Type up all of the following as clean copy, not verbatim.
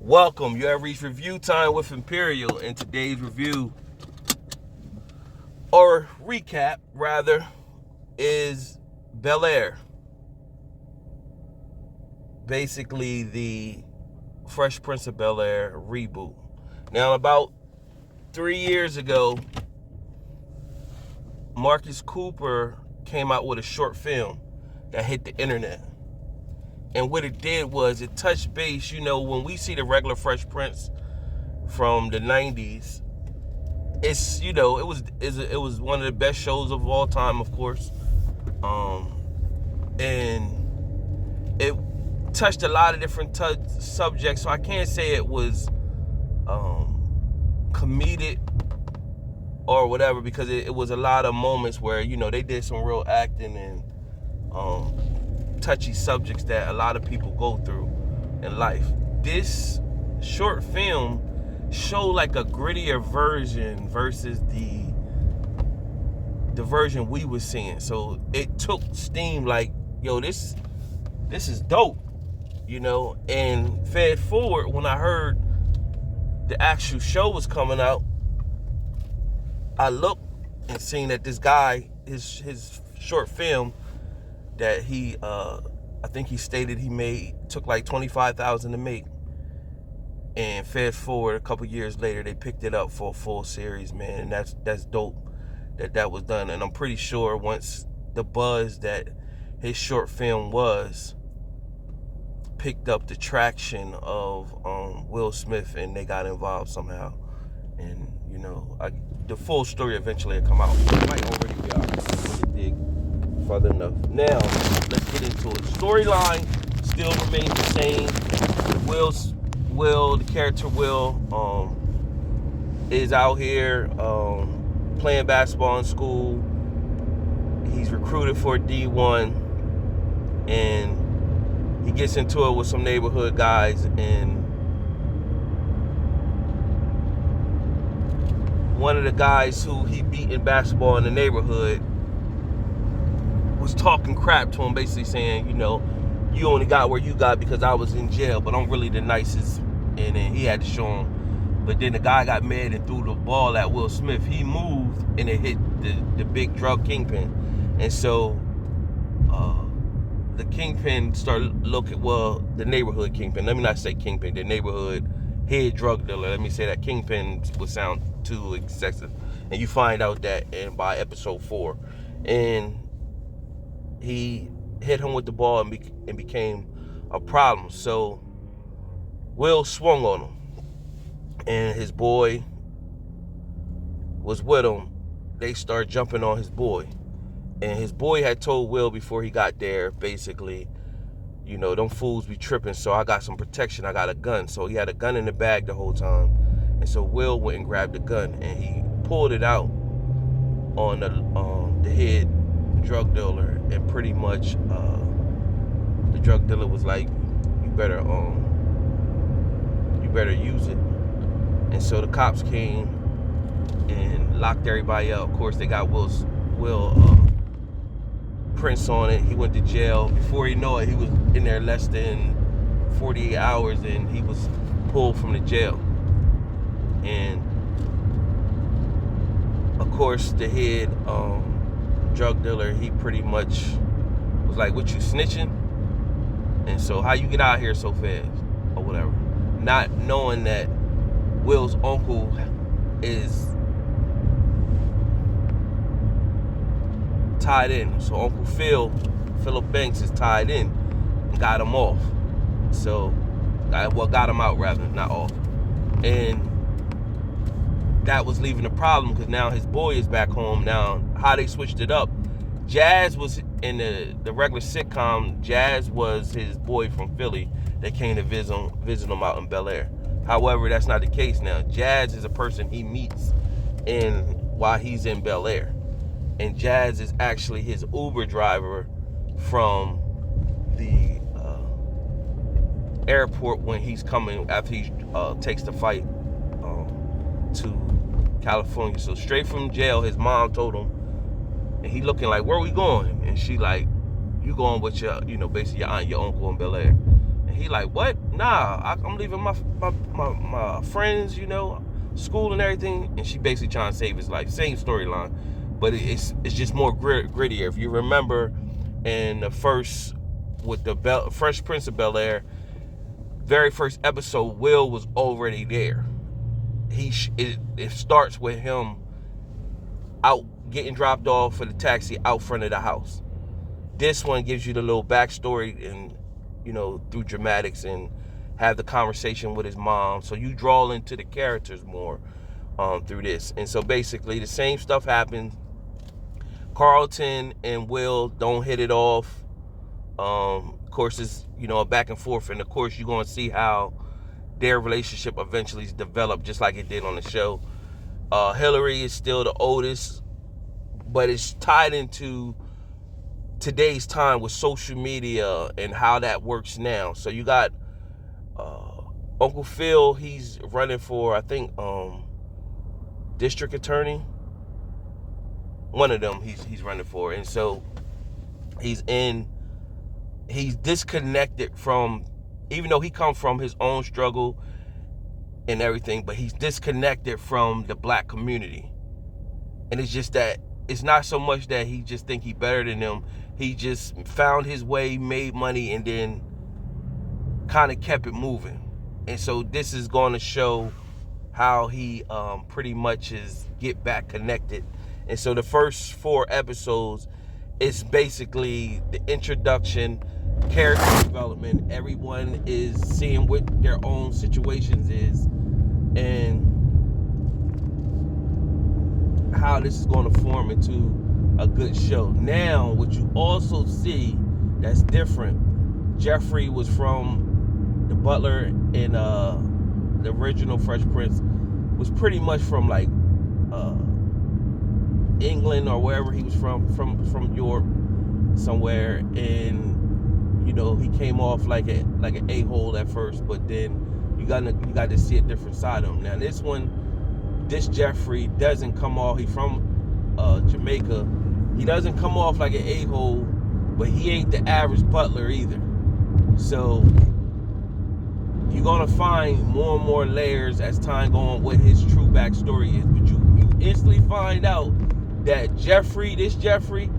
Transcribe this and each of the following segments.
Welcome. You have reached review time with Imperial, and today's review, or recap rather, is Bel Air. Basically the Fresh Prince of Bel Air reboot. Now, about 3 years ago, Marcus Cooper came out with a short film that hit the internet. And what it did was it touched base. When we see the regular Fresh Prince from the 90s, it's, it was one of the best shows of all time, of course. And it touched a lot of different subjects, so I can't say it was comedic or whatever, because it was a lot of moments where, they did some real acting and touchy subjects that a lot of people go through in life. This short film showed like a grittier version versus the version we were seeing. So it took steam, like, this is dope, and fed forward when I heard the actual show was coming out. I looked and seen that this guy, his short film that he, I think he stated he took like $25,000 to make. And fast forward a couple years later, they picked it up for a full series, man. And that's dope that was done. And I'm pretty sure once the buzz that his short film was picked up the traction of Will Smith, and they got involved somehow. And, the full story eventually will come out. It might already be out if you dig further enough. Now, let's get into it. Storyline still remains the same. The character Will, is out here playing basketball in school. He's recruited for D1, and he gets into it with some neighborhood guys, and one of the guys who he beat in basketball in the neighborhood was talking crap to him, basically saying, you only got where you got because I was in jail, but I'm really the nicest. And then he had to show him. But then the guy got mad and threw the ball at Will Smith. He moved and it hit the big drug kingpin. And so the kingpin started looking, the neighborhood kingpin. Let me not say kingpin, the neighborhood head drug dealer. Let me say that kingpin would sound too excessive. And you find out that by episode 4. And he hit him with the ball and became a problem. So Will swung on him, and his boy was with him. They started jumping on his boy, and his boy had told Will before he got there, basically, them fools be tripping, so I got some protection. I got a gun. So he had a gun in the bag the whole time, and so Will went and grabbed the gun, and he pulled it out on the head drug dealer, and pretty much the drug dealer was like, you better use it. And so the cops came and locked everybody up. Of course, they got Will Prince on it. He went to jail. Before you know it, he was in there less than 48 hours, and he was pulled from the jail. And of course, the head drug dealer, he pretty much was like, what, you snitching? And so how you get out here so fast or whatever, not knowing that Will's uncle is tied in. So Uncle Philip Banks, is tied in and got him off. So got him out rather, not off. And that was leaving a problem, because now his boy is back home. Now, how they switched it up, Jazz was in the regular sitcom. Jazz was his boy from Philly that came to visit him out in Bel Air. However, that's not the case now. Jazz is a person he meets while he's in Bel Air. And Jazz is actually his Uber driver from the airport when he's coming, after he takes the flight to California. So straight from jail, his mom told him, and he looking like, where are we going? And she like, you going with your, basically your aunt, your uncle in Bel Air. And he like, what? nah, I'm leaving my friends, school and everything. And she basically trying to save his life. Same storyline, but it's just more grittier. If you remember in the first, with the Fresh Prince of Bel Air, very first episode, Will was already there. It starts with him out getting dropped off for the taxi out front of the house. This one gives you the little backstory and, through dramatics, and have the conversation with his mom. So you draw into the characters more through this. And so basically the same stuff happens. Carlton and Will don't hit it off. Of course, it's, a back and forth. And of course, you're going to see how their relationship eventually is developed, just like it did on the show. Hillary is still the oldest, but it's tied into today's time with social media and how that works now. So you got Uncle Phil. He's running for, I think, district attorney. One of them he's running for. And so he's disconnected from, even though he comes from his own struggle and everything, but he's disconnected from the black community. And it's just that it's not so much that he just think he better than them. He just found his way, made money, and then kind of kept it moving. And so this is going to show how he pretty much is get back connected. And so the first 4 episodes, it's basically the introduction, character development. Everyone is seeing what their own situations is and how this is going to form into a good show. Now, what you also see that's different, Jeffrey was from the Butler in the original Fresh Prince, was pretty much from like England or wherever he was from Europe somewhere, and he came off like an a-hole at first, but then you got to see a different side of him. Now this Jeffrey doesn't come off. He's from Jamaica. He doesn't come off like an a-hole, but he ain't the average Butler either. So you're gonna find more and more layers as time goes on what his true backstory is. But you instantly find out that this Jeffrey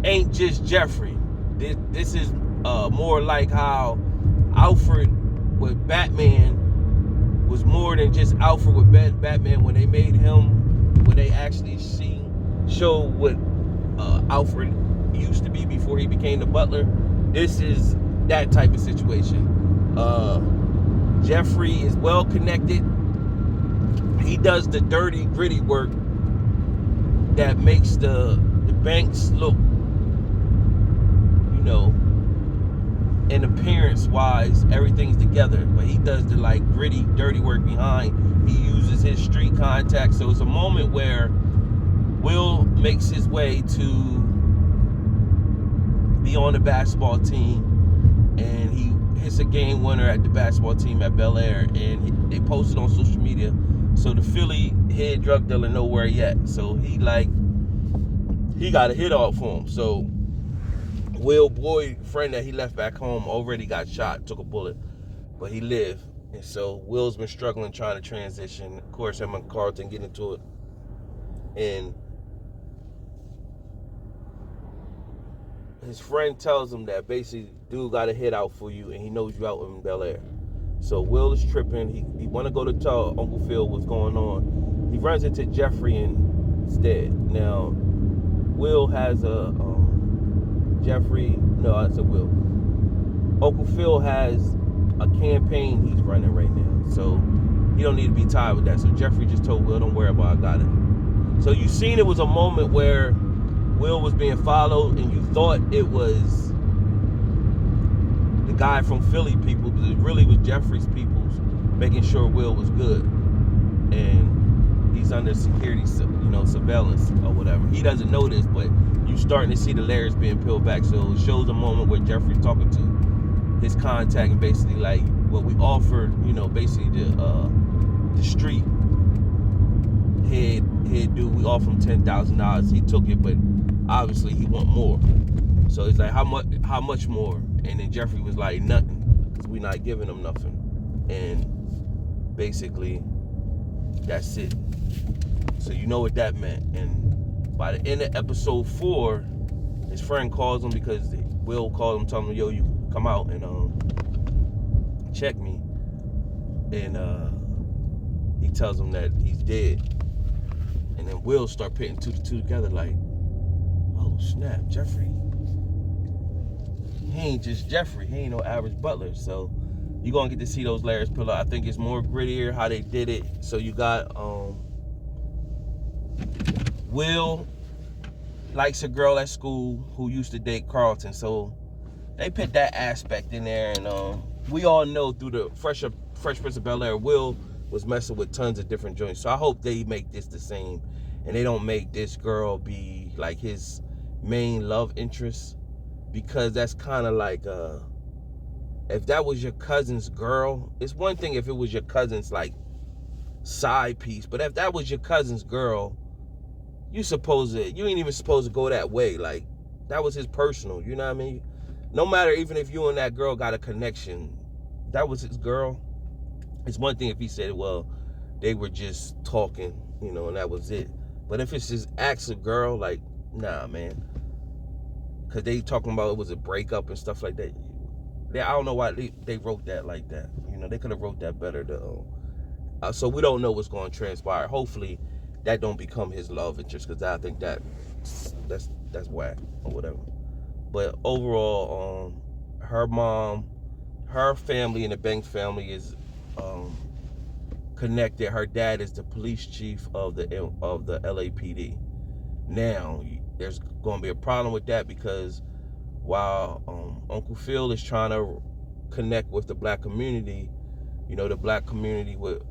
ain't just Jeffrey. This is more like how Alfred with Batman was more than just Alfred with Batman when they made him, when they actually show what Alfred used to be before he became the Butler. This is that type of situation. Jeffrey is well connected. He does the dirty, gritty work that makes the banks look, in appearance wise, everything's together, but he does the like gritty, dirty work behind. He uses his street contacts. So it's a moment where Will makes his way to be on the basketball team, and he hits a game winner at the basketball team at Bel Air, and they posted on social media. So the Philly head drug dealer nowhere yet. So he got a hit off for him. So Will boyfriend that he left back home already got shot, took a bullet, but he lived. And so Will's been struggling trying to transition. Of course, him and Carlton get into it, and his friend tells him that basically dude got a hit out for you, and he knows you out in Bel Air. So Will is tripping. He want to go to tell Uncle Phil what's going on. He runs into Jeffrey instead. Now, Will has Uncle Phil has a campaign he's running right now. So he don't need to be tied with that. So Jeffrey just told Will, don't worry about it, I got it. So you seen it was a moment where Will was being followed, and you thought it was the guy from Philly people, but it really was Jeffrey's people making sure Will was good, and he's under security, surveillance or whatever. He doesn't know this, but you starting to see the layers being peeled back. So it shows a moment where Jeffrey's talking to his contact, and basically like what we offered, basically the street head dude, we offered him $10,000. He took it, but obviously he want more. So it's like, how much more? And then Jeffrey was like, nothing. kids, we not giving them nothing. And basically, that's it. So you know what that meant. And by the end of episode 4, his friend calls him because Will called him, telling him, yo, you come out and check me. And he tells him that he's dead. And then Will start putting 2 to 2 together like, oh snap, Jeffrey. He ain't just Jeffrey. He ain't no average Butler. So you're going to get to see those layers pull out. I think it's more grittier how they did it. So you got Will likes a girl at school who used to date Carlton. So they put that aspect in there. And we all know through the Fresh Prince of Bel Air, Will was messing with tons of different joints. So I hope they make this the same. And they don't make this girl be like his main love interest. Because that's kind of like, if that was your cousin's girl, it's one thing if it was your cousin's like side piece. But if that was your cousin's girl, you ain't even supposed to go that way. Like, that was his personal, you know what I mean? No matter even if you and that girl got a connection, that was his girl. It's one thing if he said, well, they were just talking, and that was it. But if it's his actual girl, like, nah, man. Because they talking about it was a breakup and stuff like that. I don't know why they wrote that like that. They could have wrote that better. So we don't know what's going to transpire. Hopefully, that don't become his love interest, because I think that's whack or whatever. But overall, her mom, her family, and the Banks family is connected. Her dad is the police chief of the LAPD. Now, there's going to be a problem with that, because while Uncle Phil is trying to connect with the black community, the black community with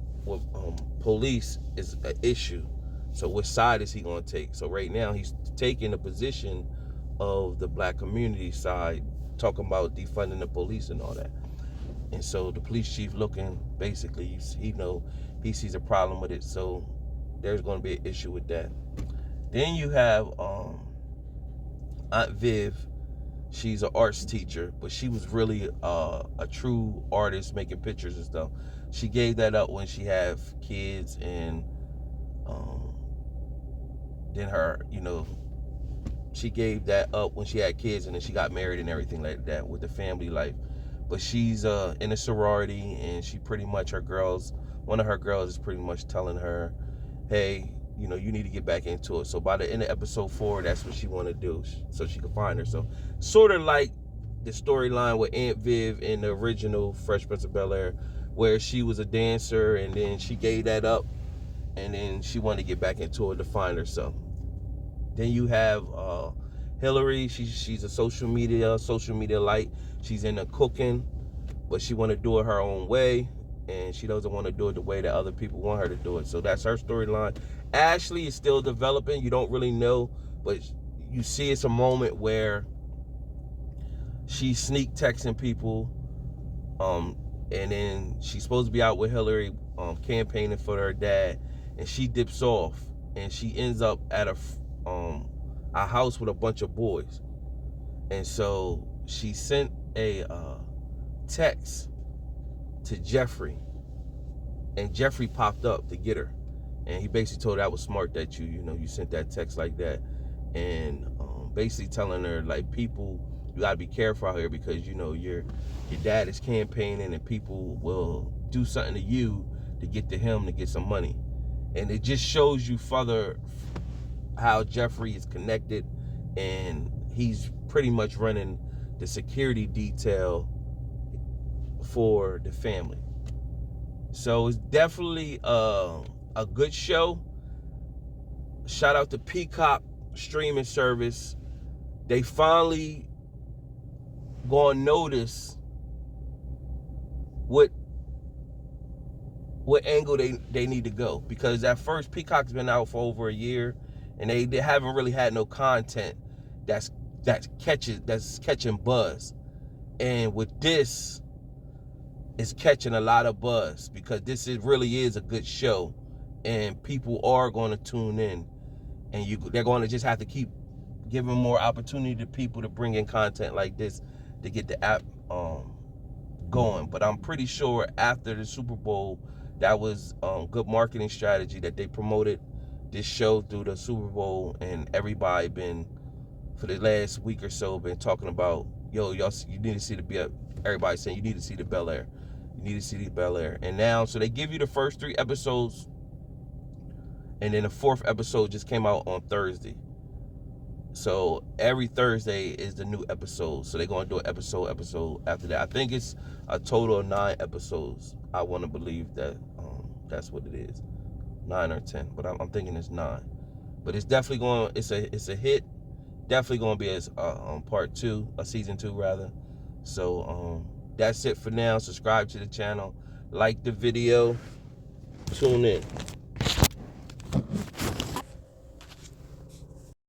police is an issue. So which side is he going to take? So right now he's taking the position of the black community side, talking about defunding the police and all that. And so the police chief looking, basically, he sees a problem with it. So there's going to be an issue with that. Then you have Aunt Viv. She's an arts teacher, but she was really a true artist, making pictures and stuff. She gave that up when she had kids, and then she gave that up when she had kids, and then she got married and everything like that with the family life. But she's in a sorority, and she pretty much, one of her girls is pretty much telling her, hey, you need to get back into it. So by the end of episode 4, that's what she want to do, so she can find her. So sort of like the storyline with Aunt Viv in the original Fresh Prince of Bel Air, where she was a dancer and then she gave that up, and then she wanted to get back into it to find herself. Then you have Hillary. She's a social media light. She's into cooking, but she want to do it her own way, and she doesn't want to do it the way that other people want her to do it. So that's her storyline. Ashley is still developing. You don't really know, but you see it's a moment where she's sneak texting people, and then she's supposed to be out with Hillary campaigning for her dad, and she dips off, and she ends up at a house with a bunch of boys. And so she sent a text to Jeffrey, and Jeffrey popped up to get her, and he basically told her that was smart that you sent that text like that, and basically telling her, like, people, you gotta be careful out here, because your dad is campaigning, and people will do something to you to get to him to get some money. And it just shows you further how Jeffrey is connected, and he's pretty much running the security detail for the family. So it's definitely a good show. Shout out to Peacock streaming service. They finally gonna notice what angle they need to go, because at first Peacock's been out for over a year, and they haven't really had no content that's catching buzz. And with this, it's catching a lot of buzz, because really is a good show, and people are going to tune in, and they're going to just have to keep giving more opportunity to people to bring in content like this to get the app going. But I'm pretty sure after the Super Bowl, that was good marketing strategy that they promoted this show through the Super Bowl, and everybody been for the last week or so been talking about, yo, y'all, you need to see everybody saying you need to see the Bel Air. You need to see the Bel Air. And now, so they give you the first 3 episodes, and then the 4th episode just came out on Thursday. So every Thursday is the new episode. So they're going to do an episode after that. I think it's a total of 9 episodes. I want to believe that that's what it is, 9 or 10. But I'm thinking it's 9. But it's definitely going. It's a hit. Definitely going to be as part 2, season 2 rather. So that's it for now. Subscribe to the channel, like the video, tune in.